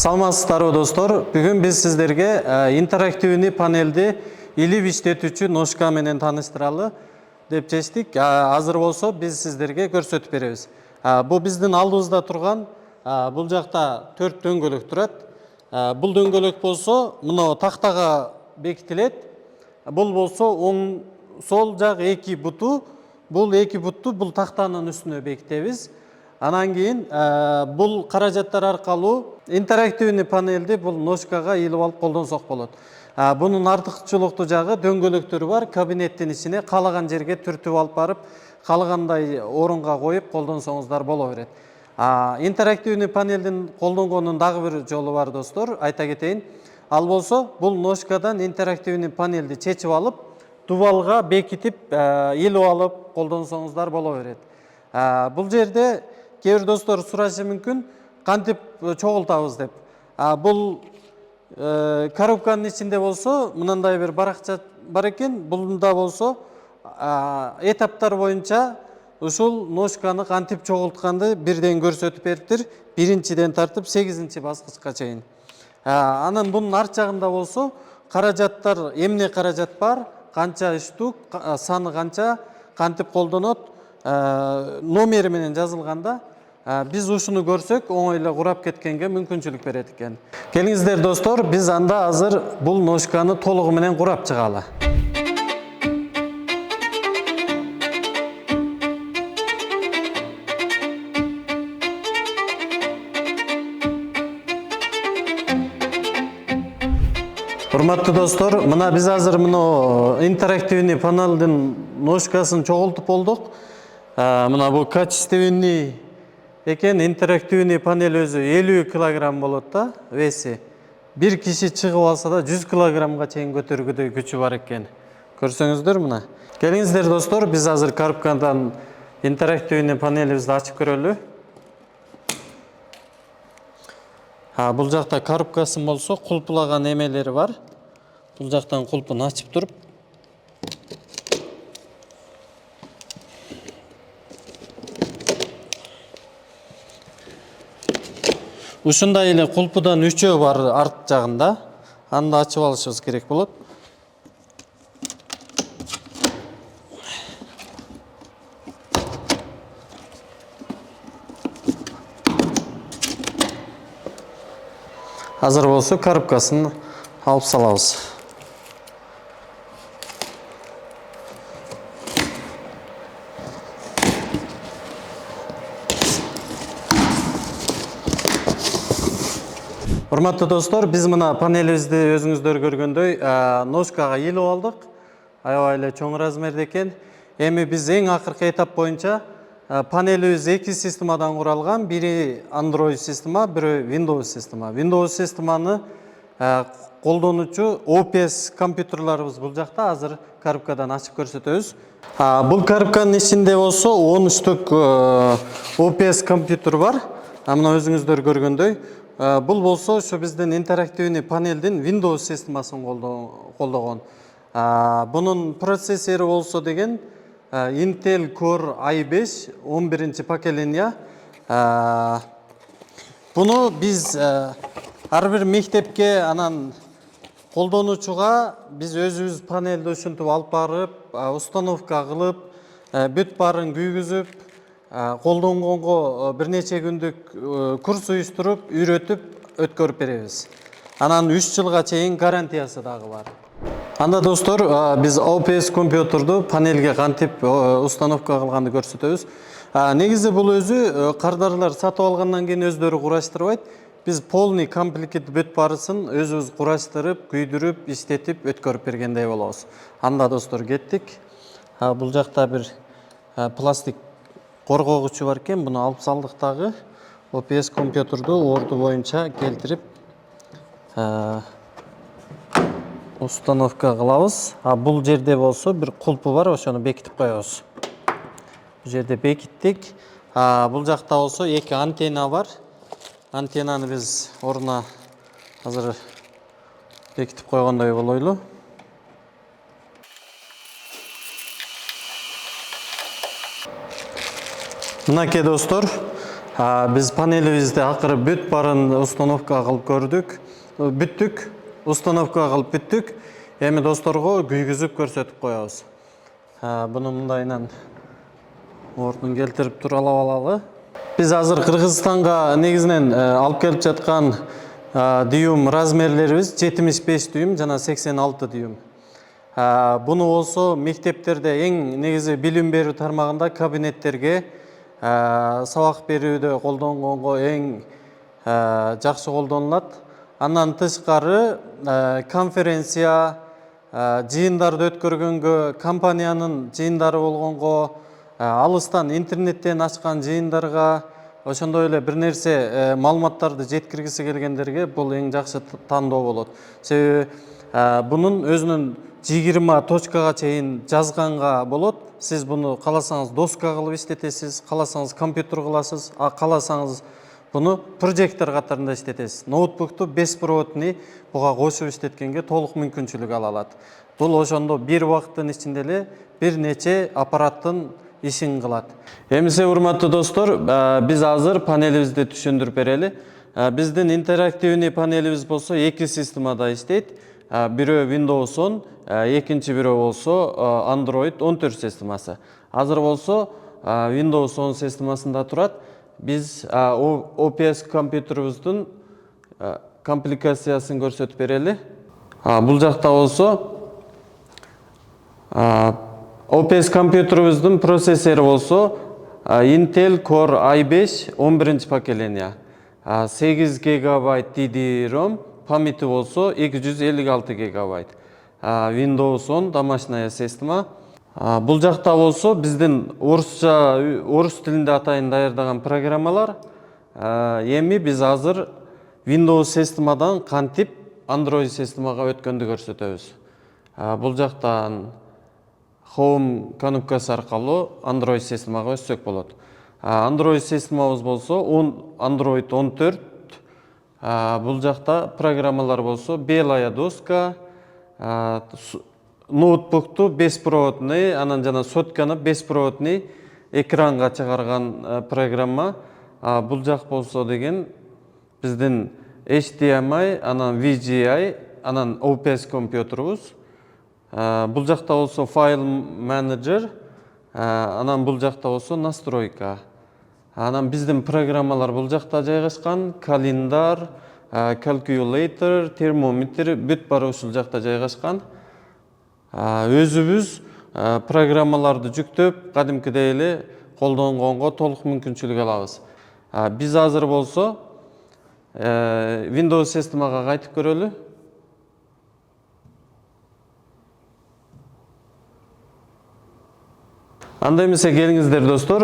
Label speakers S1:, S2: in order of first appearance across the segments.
S1: Саламатсыздарбы достор. Бүгүн биз сиздерге интерактивный панелди илип иштетүүчү ножка менен тааныштыралы деп чечтик. Азыр болсо биз сиздерге көрсөтүп беребиз. Бул биздин алдыбызда турган бул жакта 4 дөңгөлөк турат. Бул дөңгөлөк болсо мына тактага бекитилет. Бул болсо оң сол жак эки буту. Бул эки бутту бул тактанын үстүнө бекитебиз. Анан кийин бул каражаттар аркылуу интерактивный панелди бул ножкага илип алып колдонсок болот. Бунун артыкчылыктуу жагы дөңгөлөктөрү бар. Кабинеттин ичине каалаган жерге түртүп алып барып, каалагандай орунга коюп колдонсоңуздар боло берет. Интерактивный панелдин колдонгонун дагы бир жолу бар достор. Айта кетейин. Ал болсо бул ножкадан интерактивный панелди чечип алып, дубалга бекитип, илип алып колдонсоңуздар боло берет. Бул жерде кээ бир достор сурашы мүмкүн, кантип чогултабыз деп. Бул коробканын ичинде болсо мындай бир баракча бар экен. Бунда болсо этаптар боюнча ушул ножканы кантип чогултканды бирден көрсөтүп бериптир. Биринчиден тартып 8-чи баскычка чейин. Анан бунун арт жагында болсо каражаттар, эмне каражат бар, канча штук, саны канча, кантип колдонот, номери менен жазылганда биз ушуну көрсөк оңой эле курап кеткенге мүмкүнчүлүк берет экен. Келиңиздер достор, биз анда азыр бул ножканы толугу менен курап чыгалы. Урматтуу достор, мына биз азыр мына интерактивный панелдин ножкасын чогултуп болдук. Мына бул качественный экен, интерактивный панель өзү 50 килограмм болот да, веси. Бир киши чыгып алса да 100 килограммга чейин көтөргүдөй күчү бар экен. Көрсөңүздөр мына. Келиңиздер достор, биз азыр коробкадан интерактивный панелибизди ачып көрөлү. Бул жакта коробкасы болсо кулпулаган эмелери бар. Бул жактан кулпун ачып туруп, ушундай эле кулпудан үчөө бар арт жагында. Аны ачып алышыбыз керек болот. Азыр болсо коробкасын алып салабыз. Урматтуу достор, биз мына панелибизди өзүңүздөр көргөндөй ножкага илип алдык. Аябай эле чоң размерде экен. Эми биз эң акыркы этап боюнча панелибиз 2 системадан куралган. Бири Android система, бири Windows система. Windows системаны колдонуучу OPS компьютерларыбыз бул жакта. Азыр коробкадан ачып көрсөтөбүз. Бул коробканын ичинде болсо 10 штук OPS компьютер бар. Мына өзүңүздөр көргөндөй. Бул болсо ошо биздин интерактивный панелдин Windows системасын колдогон. Бунун процессору болсо деген Intel Core i5 11-ci поколение. Буну биз ар бир мектепке анан колдонуучуга биз өзүбүз панелди ушинтип алып барып, установка кылып, бүт баарын күйгүзүп, колдонгонго бир нече күндүк курс уюштуруп, үйрөтүп, өткөрүп беребиз. Анан 3 жылга чейин гарантиясы дагы бар. Анда достор, биз OPS компьютерду панелге кантип установка кылганды көрсөтөбүз. Негизи бул өзү кардарлар сатып алгандан кийин өздөрү кураштырбайт. Биз полный комплект бүт баарысын өзүбүз кураштырып, күйдүрүп, иштетип, өткөрүп бергендей болобуз. Анда достор кеттик. Бул жакта бир пластик коргогучу бар экен. Буну алып салдык дагы. OPS компьютерду орду боюнча келтирип установка кылабыз. Бул жерде болсо бир кулпу бар, ошону бекитип коебуз. Бул жерде бекиттик. Бул жакта болсо 2 антенна бар. Антеннаны биз ордуна азыр бекитип койгондой болойлу. Мынакей достор, Biz panelibizde акыры бүт барын установка кылып көрдүк. Бүттүк, установка кылып бүттүк. Эми досторго күйгүзүп көрсөтүп коебуз. Буну мындайынан ордун келтирип туралап алалы. Biz азыр Кыргызстанга негизинен алып келип жаткан дүйүм размерлерибиз 75 дүйүм жана 86 дүйүм. Буну болсо мектептерде эң негизи билим берүү тармагында кабинеттерге сабак берүүдө колдонгонго эң жакшы колдонулат. Андан тышкары конференция, жыйындарды өткөргөнгө, компаниянын жыйындары болгонго, алыстан интернеттен ачкан жыйындарга, ошондой эле бир нерсе маалыматтарды жеткиргиси келгендерге бул эң жакшы тандоо болот. Себеби бунун өзүнүн 20 точкага чейин жазганга болот. Сиз буну каласаңыз доска кылып иштетесиз, каласаңыз компьютер кыласыз, каласаңыз буну прожектор катарында иштетесиз. Ноутбукту беспроводный буга кошуп иштеткенге толук мүмкүнчүлүк ала алат. Бул ошондо бир убакыттын ичинде эле бир нече аппараттын ишин кылат. Эмесе урматтуу достор, биз азыр панелибизди түшүндүрүп берели. Биздин интерактивный панелибиз болсо эки системада иштейт. Бирөө Windows 10, экинчи бирөө болсо Android 14 системасы. Азыр болсо Windows 10 системасында турат. Биз OPS компьютерибиздин комплектациясын көрсөтүп берели. Бул жакта болсо OPS компьютерибиздин процессору болсо Intel Core i5 11 поколение. 8 гигабайт DD-ROM, памяти болсо 256 гигабайт. Windows 10 домашняя система. Бул жакта болсо биздин орус тилинде атайын даярдаган программалар. Эми биз азыр Windows системадан кантип Android системага өткөндү көрсөтөбүз. Бул жактан Home кнопкасы аркылуу Android системага өтсөк болот. Android системабыз болсо Android 14. Бул жакта программалар болсо белая доска, ноутбукту беспроводный, анан жана сотканы беспроводный экранга чыгарган программа. Бул жак болсо деген биздин HDMI, анан VGA, анан OPS компьютерибиз. Бул жакта болсо файл менеджер, анан бул жакта болсо настройка. Анан биздин программалар бул жакта жайгашкан, календар, calculator, термометр бүт бары ушул жакта жайгашкан. Өзүбүз программаларды жүктөп, кадимкидей эле колдонгонго толук мүмкүнчүлүк алабыз. Биз азыр болсо Windows системага кайтып көрөлү. Андай эмесе келиңиздер достор,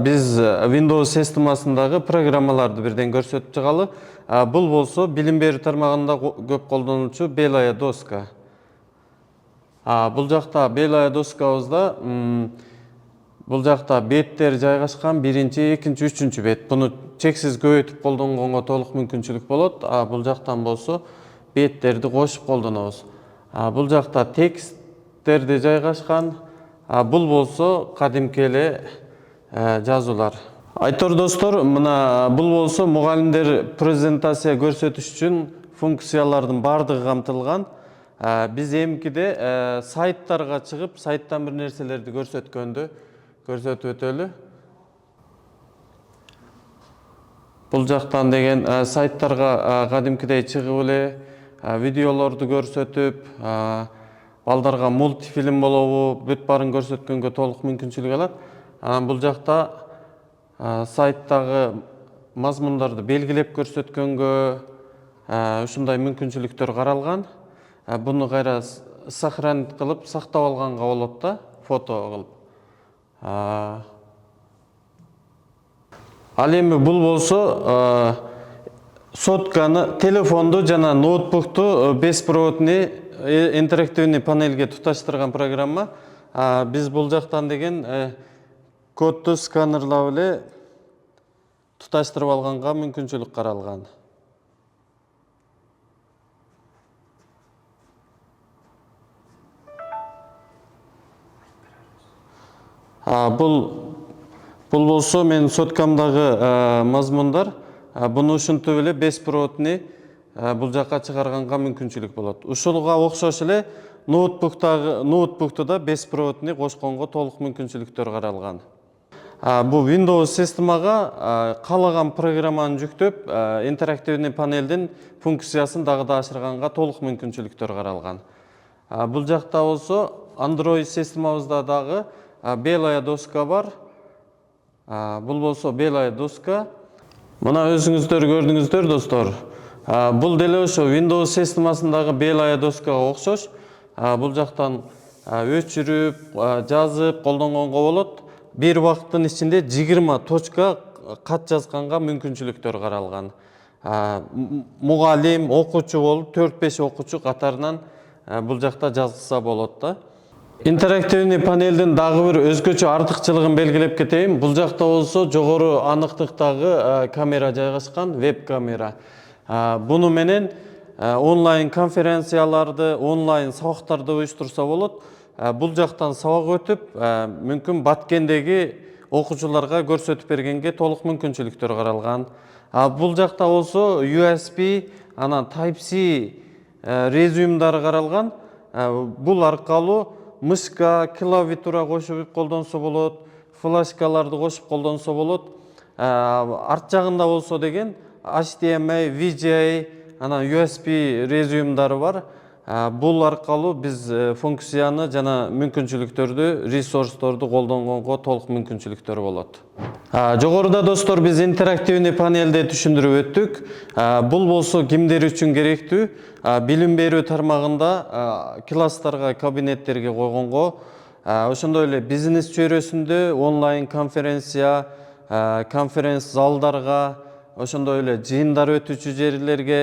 S1: биз Windows системасындагы программаларды бирден көрсөтүп чыгалы. Бул болсо билим берүү тармагында көп колдонулчу белая доска. Бул жакта белая доскабызда бул жакта беттер жайгашкан, биринчи, экинчи, үчүнчү бет. Буну чексиз көбөйтүп колдонгонго толук мүмкүнчүлүк болот. Бул жактан болсо беттерди кошуп колдонобуз. Бул жакта тексттерди жайгашкан. Бул болсо кадимки эле жазуулар. Айтор достор, мына бул болсо мугалимдер презентация көрсөтүш үчүн функциялардын бардыгы камтылган. Биз эмкиде сайттарга чыгып, сайттан бир нерселерди көрсөткөндү көрсөтүп өтөлү. Бул жактан деген сайттарга кадимкидей чыгып эле видеолорду көрсөтүп, балдарга мультфильм болобу, бүт барын көрсөткөнгө толук мүмкүнчүлүк алат. Анан бул жакта сайттагы мазмундарды белгилеп көрсөткөнгө ушундай мүмкүнчүлүктөр каралган. Буну кайра сохранить кылып, сактап алганга болот да, фото кылып. Ал эми бул болсо сотканы, телефонду жана ноутбукту беспроводный интерактивный панелге туташтырган программа. Биз бул жактан деген кодду сканерлап эле туташтырып алганга мүмкүнчүлүк каралган. Бул Бул болсо менин соткамдагы мазмундар. Буну ушинтип эле беспроводный бул жакка чыгарганга мүмкүнчүлүк болот. Ушуга окшош эле ноутбукту да беспроводный кошконго толук мүмкүнчүлүктөр каралган. Бул Windows системага каалаган программаны жүктөп, интерактивный панелдин функциясын дагы да ашырганга толук мүмкүнчүлүктөр каралган. Бул жакта болсо Android системабызда дагы белая доска бар. Бул болсо белая доска. Мына өзүңүздөр көрдүңүздөр достор. Бул деле ошо Windows системасындагы белая доскага окшош. Бул жактан өчүрүп, жазып колдонгонго болот. Bir убакыттын ичинде 20 точка кат жазганга мүмкүнчүлүктөр каралган. Мугалим, окуучу болуп 4-5 окуучу катарынан бул жакта жазса болот да. Интерактивный панелдин дагы бир өзгөчө артыкчылыгын белгилеп кетейин. Бул жакта болсо жогору аныктыктагы камера жайгашкан, веб камера. Буну менен онлайн конференцияларды, онлайн сабактарды уюштурса болот. Бул жактан сабак өтүп, мүмкүн Баткендеги окуучуларга көрсөтүп бергенге толук мүмкүнчүлүктөр каралган. Бул жакта болсо USB, анан Type-C резюмдары каралган. Бул аркылуу мышка, клавиатура кошуп колдонсо болот, флешкаларды кошуп колдонсо болот. Арт жагында болсо деген HDMI, VGA, анан USB резюмдары бар. Бул аркылуу биз функцияны жана мүмкүнчүлүктөрдү, ресурсторду колдонгонго толук мүмкүнчүлүктөр болот. Жогоруда достор биз интерактивный панелди түшүндүрүп өттүк. Бул болсо кимдер үчүн керектүү? Билим берүү тармагында класстарга, кабинеттерге койгонго, ошондой эле бизнес чөйрөсүндө онлайн конференция, конференц залдарга, ошондой эле жыйындар өтүүчү жерлерге,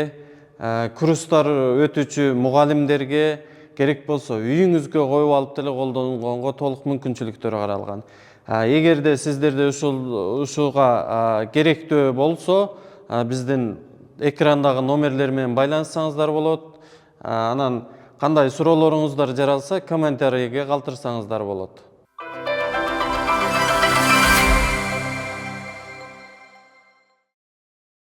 S1: курстар өтүүчү мугалимдерге, керек болсо үйүңүзгө коюп алып деле колдонгонго толук мүмкүнчүлүктөр каралган. Эгерде сиздерде ушуга керектүү болсо, биздин экрандагы номерлер менен байланыссаңыздар болот. Анан кандай суроолоруңуздар жаралса, комментарийге калтырсаңыздар болот.